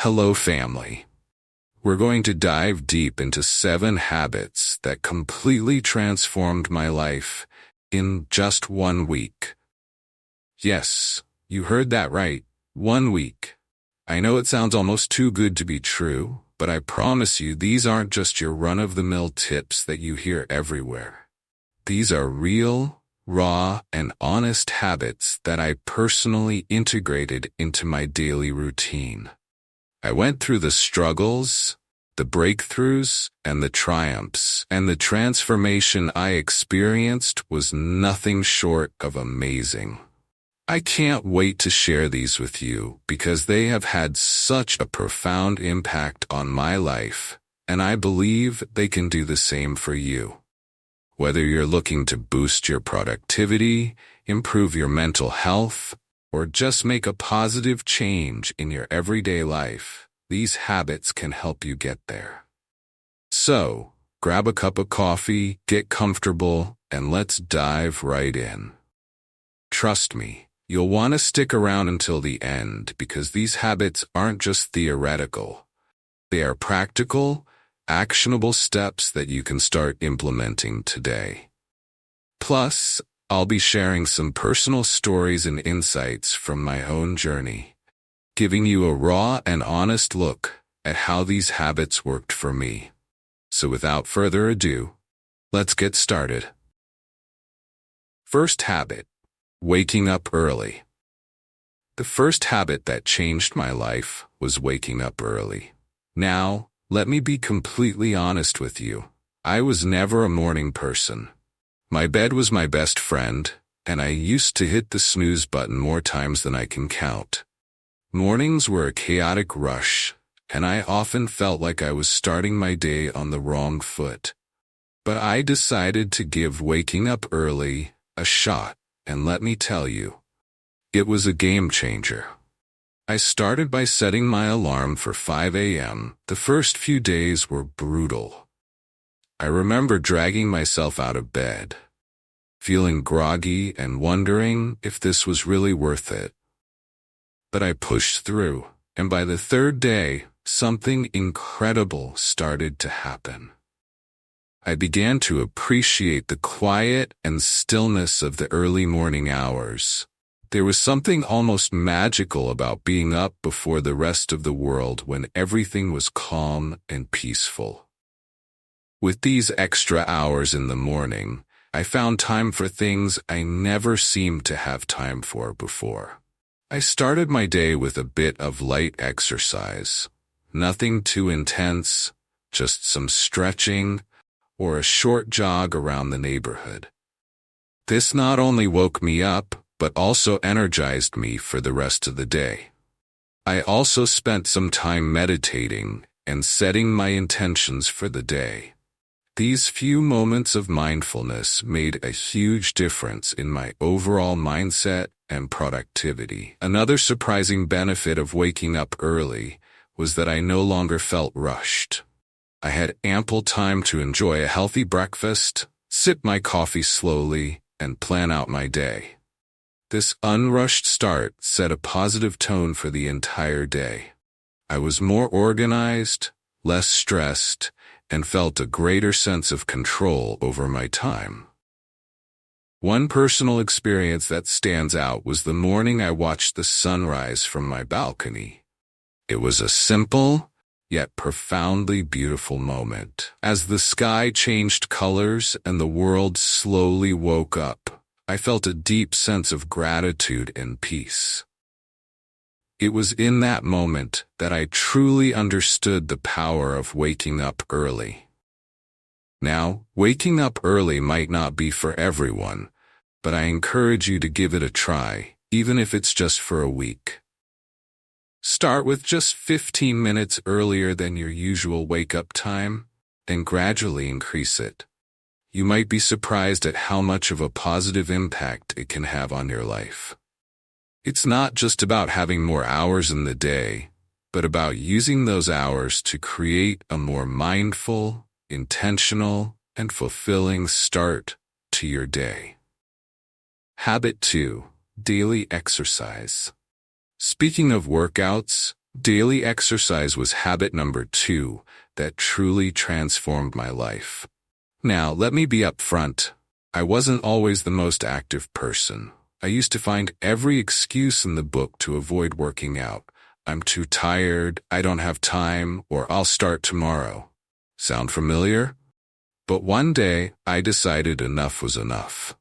Hello, family. We're going to dive deep into 7 habits that completely transformed my life in just 1 week. Yes, you heard that right. 1 week. I know it sounds almost too good to be true, but I promise you these aren't just your run-of-the-mill tips that you hear everywhere. These are real, raw, and honest habits that I personally integrated into my daily routine. I went through the struggles, the breakthroughs, and the triumphs, and the transformation I experienced was nothing short of amazing. I can't wait to share these with you because they have had such a profound impact on my life, and I believe they can do the same for you. Whether you're looking to boost your productivity, improve your mental health, or just make a positive change in your everyday life, these habits can help you get there. So, grab a cup of coffee, get comfortable, and let's dive right in. Trust me, you'll want to stick around until the end because these habits aren't just theoretical. They are practical, actionable steps that you can start implementing today. Plus, I'll be sharing some personal stories and insights from my own journey, giving you a raw and honest look at how these habits worked for me. So without further ado, let's get started. First habit, waking up early. The first habit that changed my life was waking up early. Now, let me be completely honest with you. I was never a morning person. My bed was my best friend, and I used to hit the snooze button more times than I can count. Mornings were a chaotic rush, and I often felt like I was starting my day on the wrong foot. But I decided to give waking up early a shot, and let me tell you, it was a game changer. I started by setting my alarm for 5 a.m. The first few days were brutal. I remember dragging myself out of bed, feeling groggy and wondering if this was really worth it. But I pushed through, and by the 3rd day, something incredible started to happen. I began to appreciate the quiet and stillness of the early morning hours. There was something almost magical about being up before the rest of the world when everything was calm and peaceful. With these extra hours in the morning, I found time for things I never seemed to have time for before. I started my day with a bit of light exercise. Nothing too intense, just some stretching or a short jog around the neighborhood. This not only woke me up, but also energized me for the rest of the day. I also spent some time meditating and setting my intentions for the day. These few moments of mindfulness made a huge difference in my overall mindset and productivity. Another surprising benefit of waking up early was that I no longer felt rushed. I had ample time to enjoy a healthy breakfast, sip my coffee slowly, and plan out my day. This unrushed start set a positive tone for the entire day. I was more organized, less stressed, and felt a greater sense of control over my time. One personal experience that stands out was the morning I watched the sunrise from my balcony. It was a simple, yet profoundly beautiful moment. As the sky changed colors and the world slowly woke up, I felt a deep sense of gratitude and peace. It was in that moment that I truly understood the power of waking up early. Now, waking up early might not be for everyone, but I encourage you to give it a try, even if it's just for a week. Start with just 15 minutes earlier than your usual wake-up time, and gradually increase it. You might be surprised at how much of a positive impact it can have on your life. It's not just about having more hours in the day, but about using those hours to create a more mindful, intentional, and fulfilling start to your day. Habit 2. Daily exercise. Speaking of workouts, Daily exercise was habit number 2 that truly transformed my life. Now, let me be upfront. I wasn't always the most active person. I used to find every excuse in the book to avoid working out. I'm too tired, I don't have time, or I'll start tomorrow. Sound familiar? But one day, I decided enough was enough.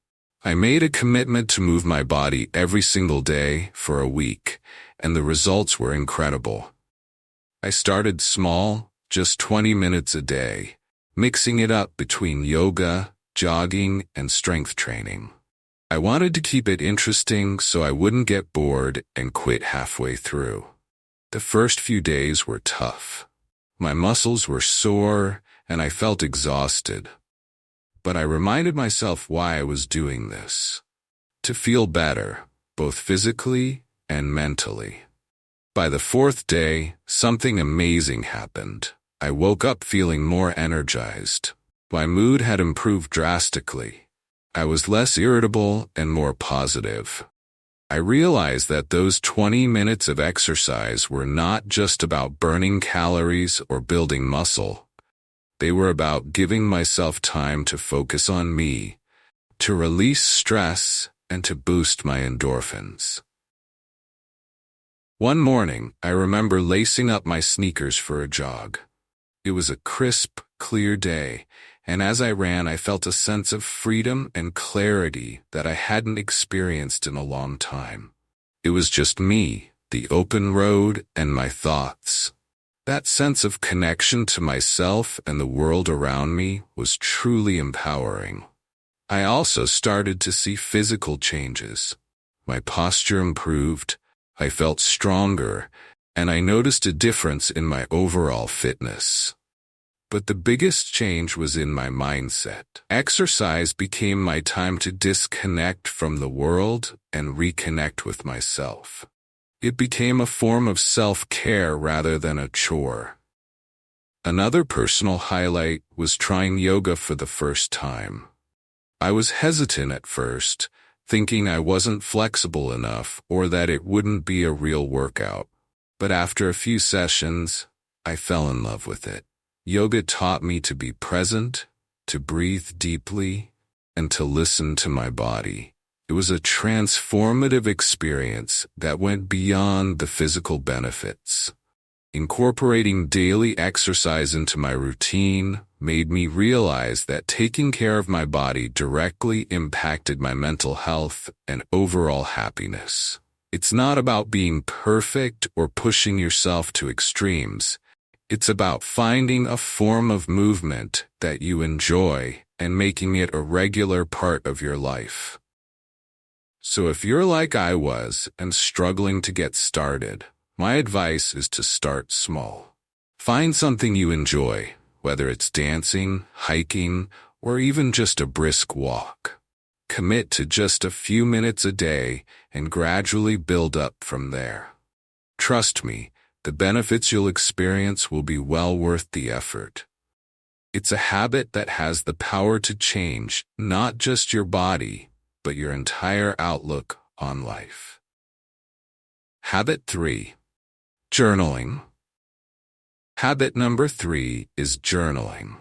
I made a commitment to move my body every single day for a week, and the results were incredible. I started small, just 20 minutes a day, mixing it up between yoga, jogging, and strength training. I wanted to keep it interesting so I wouldn't get bored and quit halfway through. The first few days were tough. My muscles were sore, and I felt exhausted. But I reminded myself why I was doing this. To feel better, both physically and mentally. By the 4th day, something amazing happened. I woke up feeling more energized. My mood had improved drastically. I was less irritable and more positive. I realized that those 20 minutes of exercise were not just about burning calories or building muscle. They were about giving myself time to focus on me, to release stress, and to boost my endorphins. One morning, I remember lacing up my sneakers for a jog. It was a crisp, clear day, and as I ran, I felt a sense of freedom and clarity that I hadn't experienced in a long time. It was just me, the open road, and my thoughts. That sense of connection to myself and the world around me was truly empowering. I also started to see physical changes. My posture improved, I felt stronger, and I noticed a difference in my overall fitness. But the biggest change was in my mindset. Exercise became my time to disconnect from the world and reconnect with myself. It became a form of self-care rather than a chore. Another personal highlight was trying yoga for the first time. I was hesitant at first, thinking I wasn't flexible enough or that it wouldn't be a real workout. But after a few sessions, I fell in love with it. Yoga taught me to be present, to breathe deeply, and to listen to my body. It was a transformative experience that went beyond the physical benefits. Incorporating daily exercise into my routine made me realize that taking care of my body directly impacted my mental health and overall happiness. It's not about being perfect or pushing yourself to extremes. It's about finding a form of movement that you enjoy and making it a regular part of your life. So if you're like I was and struggling to get started, my advice is to start small. Find something you enjoy, whether it's dancing, hiking, or even just a brisk walk. Commit to just a few minutes a day and gradually build up from there. Trust me, the benefits you'll experience will be well worth the effort. It's a habit that has the power to change not just your body, but your entire outlook on life. Habit 3. Journaling. Habit number 3 is journaling.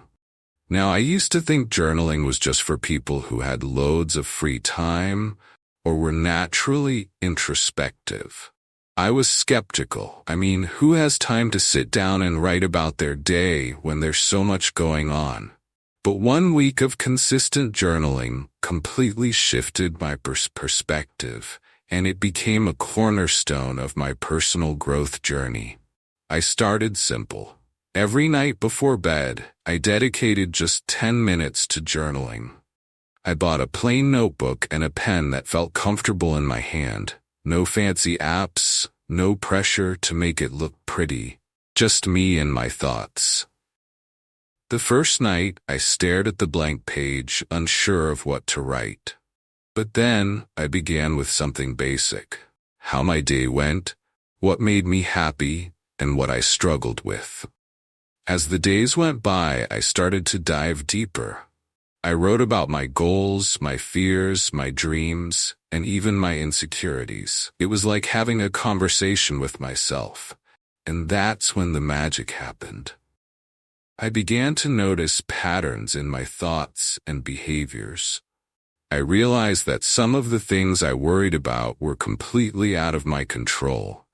Now, I used to think journaling was just for people who had loads of free time or were naturally introspective. I was skeptical. Who has time to sit down and write about their day when there's so much going on? But 1 week of consistent journaling completely shifted my perspective, and it became a cornerstone of my personal growth journey. I started simple. Every night before bed, I dedicated just 10 minutes to journaling. I bought a plain notebook and a pen that felt comfortable in my hand. No fancy apps, no pressure to make it look pretty, just me and my thoughts. The first night, I stared at the blank page, unsure of what to write. But then, I began with something basic. How my day went, what made me happy, and what I struggled with. As the days went by, I started to dive deeper. I wrote about my goals, my fears, my dreams, and even my insecurities. It was like having a conversation with myself. and that's when the magic happened. I began to notice patterns in my thoughts and behaviors. I realized that some of the things I worried about were completely out of my control,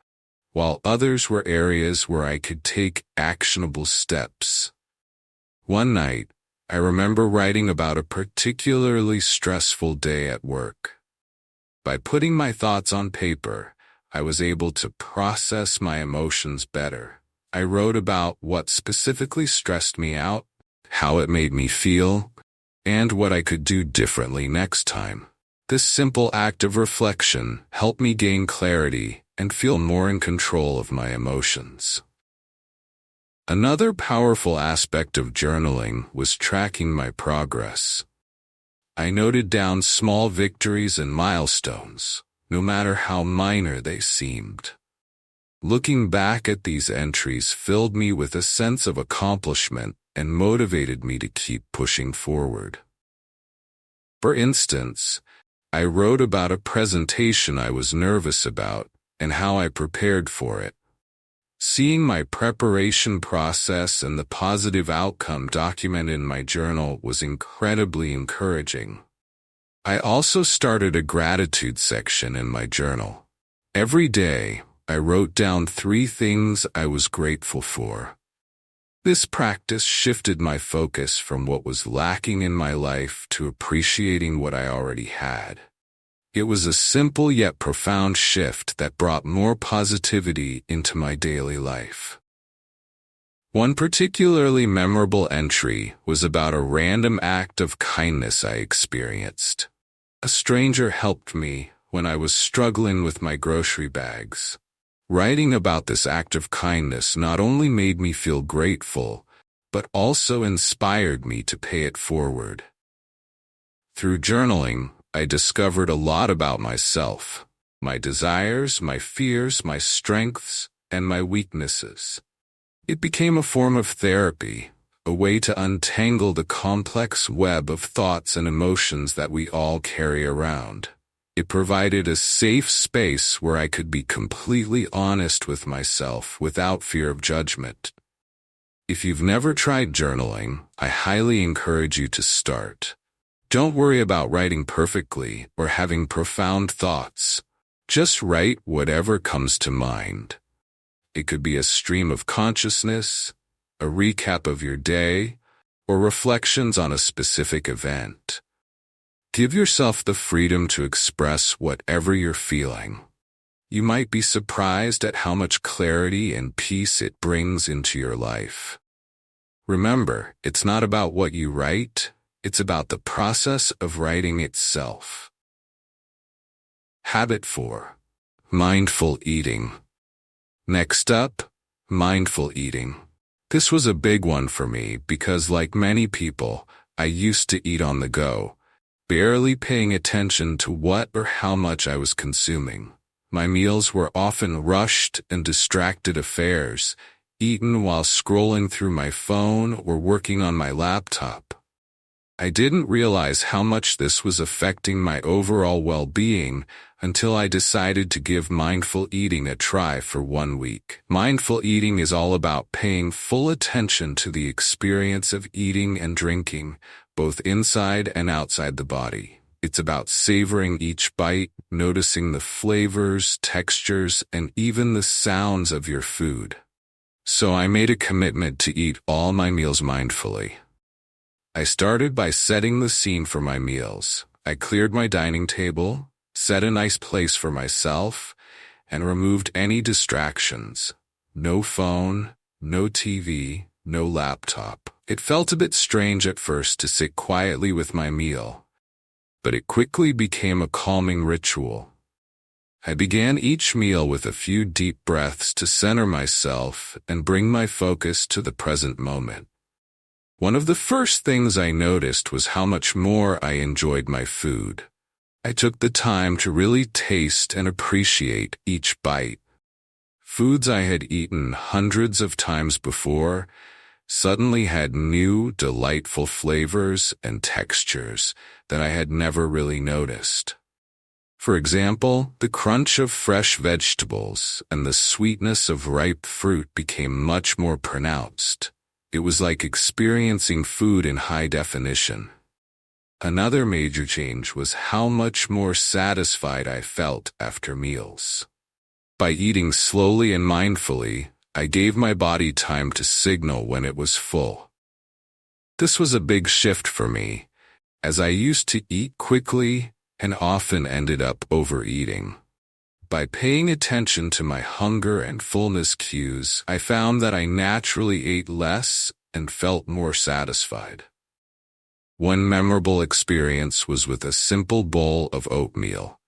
while others were areas where I could take actionable steps. One night, I remember writing about a particularly stressful day at work. By putting my thoughts on paper, I was able to process my emotions better. I wrote about what specifically stressed me out, how it made me feel, and what I could do differently next time. This simple act of reflection helped me gain clarity and feel more in control of my emotions. Another powerful aspect of journaling was tracking my progress. I noted down small victories and milestones, no matter how minor they seemed. Looking back at these entries filled me with a sense of accomplishment and motivated me to keep pushing forward. For instance, I wrote about a presentation I was nervous about and how I prepared for it. Seeing my preparation process and the positive outcome documented in my journal was incredibly encouraging. I also started a gratitude section in my journal. Every day, I wrote down 3 things I was grateful for. This practice shifted my focus from what was lacking in my life to appreciating what I already had. It was a simple yet profound shift that brought more positivity into my daily life. One particularly memorable entry was about a random act of kindness I experienced. A stranger helped me when I was struggling with my grocery bags. Writing about this act of kindness not only made me feel grateful, but also inspired me to pay it forward. Through journaling, I discovered a lot about myself, my desires, my fears, my strengths, and my weaknesses. It became a form of therapy, a way to untangle the complex web of thoughts and emotions that we all carry around. It provided a safe space where I could be completely honest with myself without fear of judgment. If you've never tried journaling, I highly encourage you to start. Don't worry about writing perfectly or having profound thoughts. Just write whatever comes to mind. It could be a stream of consciousness, a recap of your day, or reflections on a specific event. Give yourself the freedom to express whatever you're feeling. You might be surprised at how much clarity and peace it brings into your life. Remember, it's not about what you write, it's about the process of writing itself. Habit 4. Mindful eating. Next up, mindful eating. This was a big one for me because, like many people, I used to eat on the go, barely paying attention to what or how much I was consuming. My meals were often rushed and distracted affairs, eaten while scrolling through my phone or working on my laptop. I didn't realize how much this was affecting my overall well-being until I decided to give mindful eating a try for 1 week. Mindful eating is all about paying full attention to the experience of eating and drinking, both inside and outside the body. It's about savoring each bite, noticing the flavors, textures, and even the sounds of your food. So I made a commitment to eat all my meals mindfully. I started by setting the scene for my meals. I cleared my dining table, set a nice place for myself, and removed any distractions. No phone, no TV, no laptop. It felt a bit strange at first to sit quietly with my meal, but it quickly became a calming ritual. I began each meal with a few deep breaths to center myself and bring my focus to the present moment. One of the first things I noticed was how much more I enjoyed my food. I took the time to really taste and appreciate each bite. Foods I had eaten hundreds of times before suddenly had new, delightful flavors and textures that I had never really noticed. For example, the crunch of fresh vegetables and the sweetness of ripe fruit became much more pronounced. It was like experiencing food in high definition. Another major change was how much more satisfied I felt after meals. By eating slowly and mindfully, I gave my body time to signal when it was full. This was a big shift for me, as I used to eat quickly and often ended up overeating. By paying attention to my hunger and fullness cues, I found that I naturally ate less and felt more satisfied. One memorable experience was with a simple bowl of oatmeal.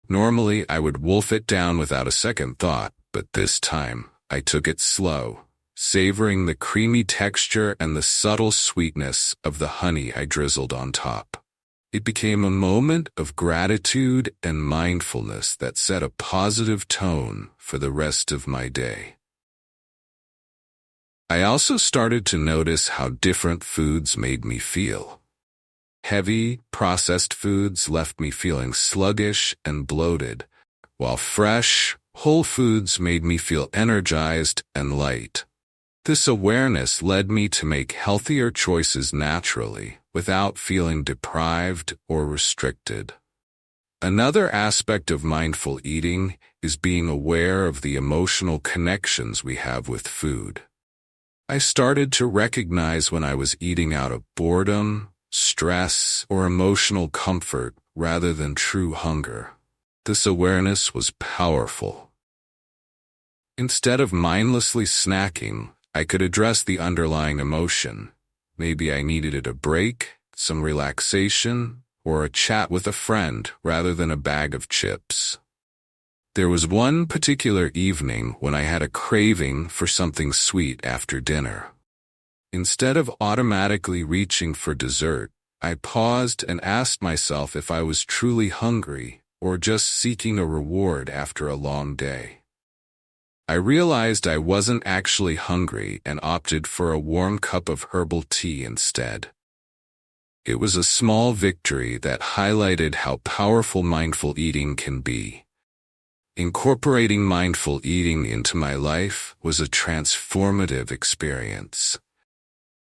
Normally, I would wolf it down without a second thought, but this time, I took it slow, savoring the creamy texture and the subtle sweetness of the honey I drizzled on top. It became a moment of gratitude and mindfulness that set a positive tone for the rest of my day. I also started to notice how different foods made me feel. Heavy, processed foods left me feeling sluggish and bloated, while fresh, whole foods made me feel energized and light. This awareness led me to make healthier choices naturally, without feeling deprived or restricted. Another aspect of mindful eating is being aware of the emotional connections we have with food. I started to recognize when I was eating out of boredom, stress, or emotional comfort rather than true hunger. This awareness was powerful. Instead of mindlessly snacking, I could address the underlying emotion. Maybe I needed a break, some relaxation, or a chat with a friend rather than a bag of chips. There was one particular evening when I had a craving for something sweet after dinner. Instead of automatically reaching for dessert, I paused and asked myself if I was truly hungry or just seeking a reward after a long day. I realized I wasn't actually hungry and opted for a warm cup of herbal tea instead. It was a small victory that highlighted how powerful mindful eating can be. Incorporating mindful eating into my life was a transformative experience.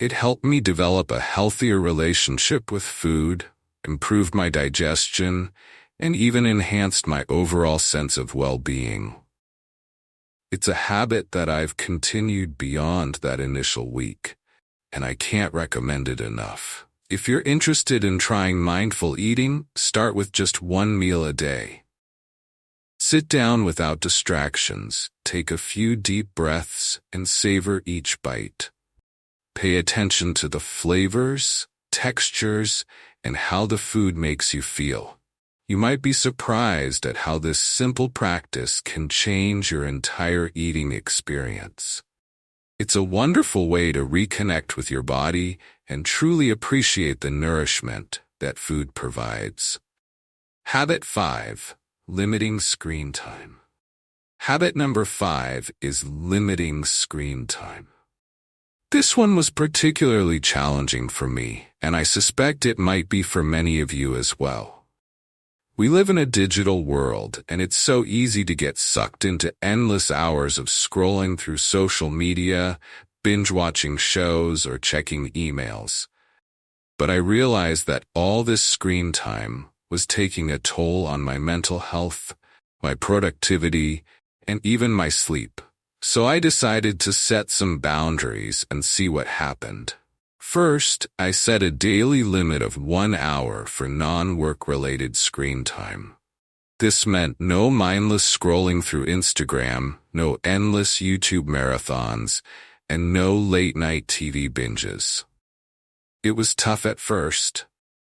It helped me develop a healthier relationship with food, improved my digestion, and even enhanced my overall sense of well-being. It's a habit that I've continued beyond that initial week, and I can't recommend it enough. If you're interested in trying mindful eating, start with just one meal a day. Sit down without distractions, take a few deep breaths, and savor each bite. Pay attention to the flavors, textures, and how the food makes you feel. You might be surprised at how this simple practice can change your entire eating experience. It's a wonderful way to reconnect with your body and truly appreciate the nourishment that food provides. Habit 5. Limiting screen time. Habit number 5 is limiting screen time. This one was particularly challenging for me, and I suspect it might be for many of you as well. We live in a digital world, and it's so easy to get sucked into endless hours of scrolling through social media, binge-watching shows, or checking emails. But I realized that all this screen time was taking a toll on my mental health, my productivity, and even my sleep. So I decided to set some boundaries and see what happened. First, I set a daily limit of 1 hour for non-work-related screen time. This meant no mindless scrolling through Instagram, no endless YouTube marathons, and no late-night TV binges. It was tough at first.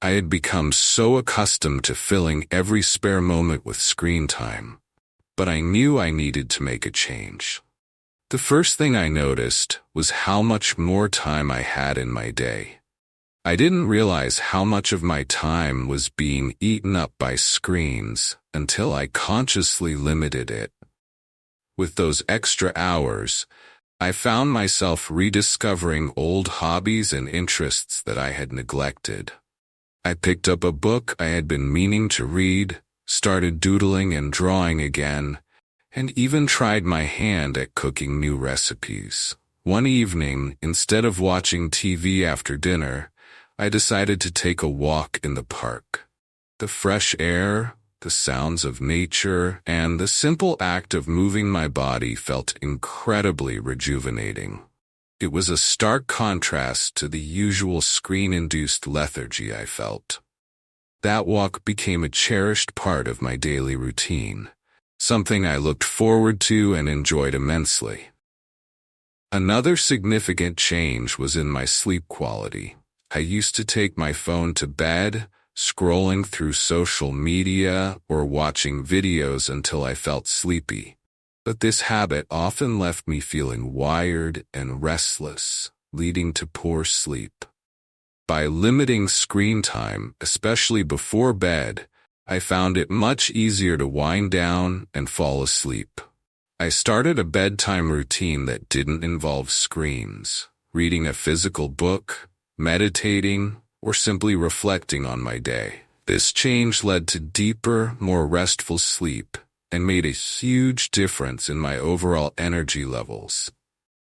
I had become so accustomed to filling every spare moment with screen time, but I knew I needed to make a change. The first thing I noticed was how much more time I had in my day. I didn't realize how much of my time was being eaten up by screens until I consciously limited it. With those extra hours, I found myself rediscovering old hobbies and interests that I had neglected. I picked up a book I had been meaning to read, started doodling and drawing again, and even tried my hand at cooking new recipes. One evening, instead of watching TV after dinner, I decided to take a walk in the park. The fresh air, the sounds of nature, and the simple act of moving my body felt incredibly rejuvenating. It was a stark contrast to the usual screen-induced lethargy I felt. That walk became a cherished part of my daily routine, something I looked forward to and enjoyed immensely. Another significant change was in my sleep quality. I used to take my phone to bed, scrolling through social media or watching videos until I felt sleepy. But this habit often left me feeling wired and restless, leading to poor sleep. By limiting screen time, especially before bed, I found it much easier to wind down and fall asleep. I started a bedtime routine that didn't involve screens, reading a physical book, meditating, or simply reflecting on my day. This change led to deeper, more restful sleep and made a huge difference in my overall energy levels.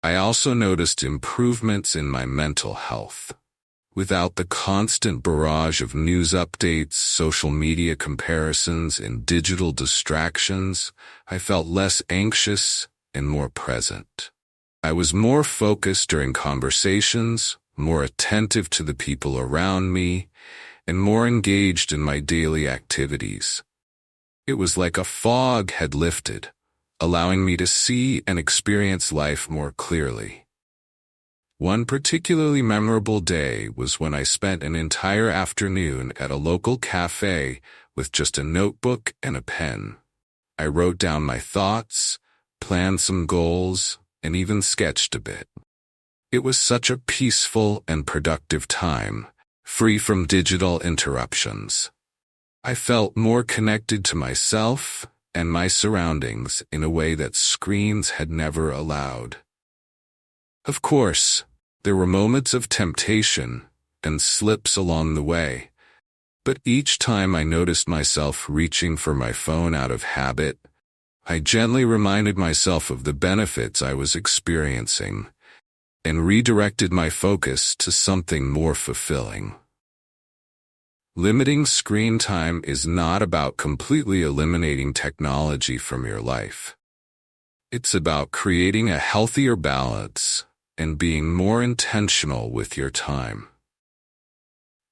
I also noticed improvements in my mental health. Without the constant barrage of news updates, social media comparisons, and digital distractions, I felt less anxious and more present. I was more focused during conversations, more attentive to the people around me, and more engaged in my daily activities. It was like a fog had lifted, allowing me to see and experience life more clearly. One particularly memorable day was when I spent an entire afternoon at a local cafe with just a notebook and a pen. I wrote down my thoughts, planned some goals, and even sketched a bit. It was such a peaceful and productive time, free from digital interruptions. I felt more connected to myself and my surroundings in a way that screens had never allowed. Of course, there were moments of temptation and slips along the way, but each time I noticed myself reaching for my phone out of habit, I gently reminded myself of the benefits I was experiencing and redirected my focus to something more fulfilling. Limiting screen time is not about completely eliminating technology from your life. It's about creating a healthier balance and being more intentional with your time.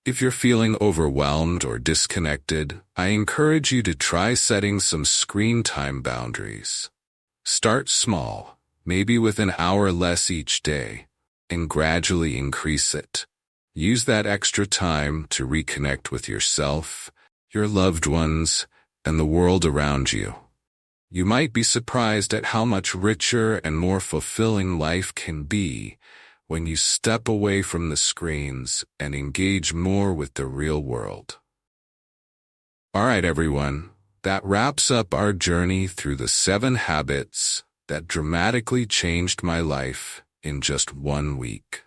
If you're feeling overwhelmed or disconnected, I encourage you to try setting some screen time boundaries. Start small, maybe with an hour less each day, and gradually increase it. Use that extra time to reconnect with yourself, your loved ones, and the world around you. You might be surprised at how much richer and more fulfilling life can be when you step away from the screens and engage more with the real world. All right, everyone, that wraps up our journey through the 7 habits that dramatically changed my life in just 1 week.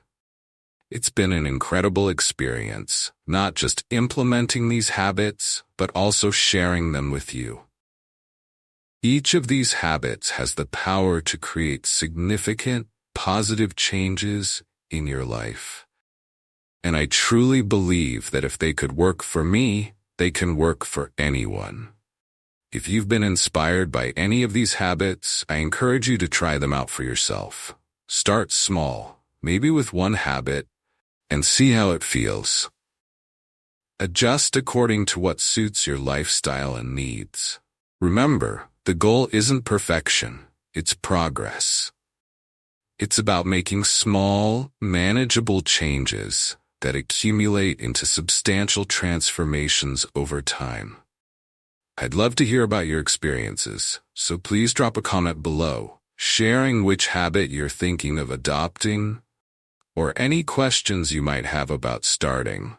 It's been an incredible experience, not just implementing these habits, but also sharing them with you. Each of these habits has the power to create significant, positive changes in your life. And I truly believe that if they could work for me, they can work for anyone. If you've been inspired by any of these habits, I encourage you to try them out for yourself. Start small, maybe with 1 habit, and see how it feels. Adjust according to what suits your lifestyle and needs. Remember, the goal isn't perfection, it's progress. It's about making small, manageable changes that accumulate into substantial transformations over time. I'd love to hear about your experiences, so please drop a comment below, sharing which habit you're thinking of adopting, or any questions you might have about starting.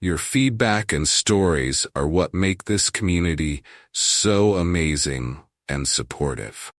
Your feedback and stories are what make this community so amazing and supportive.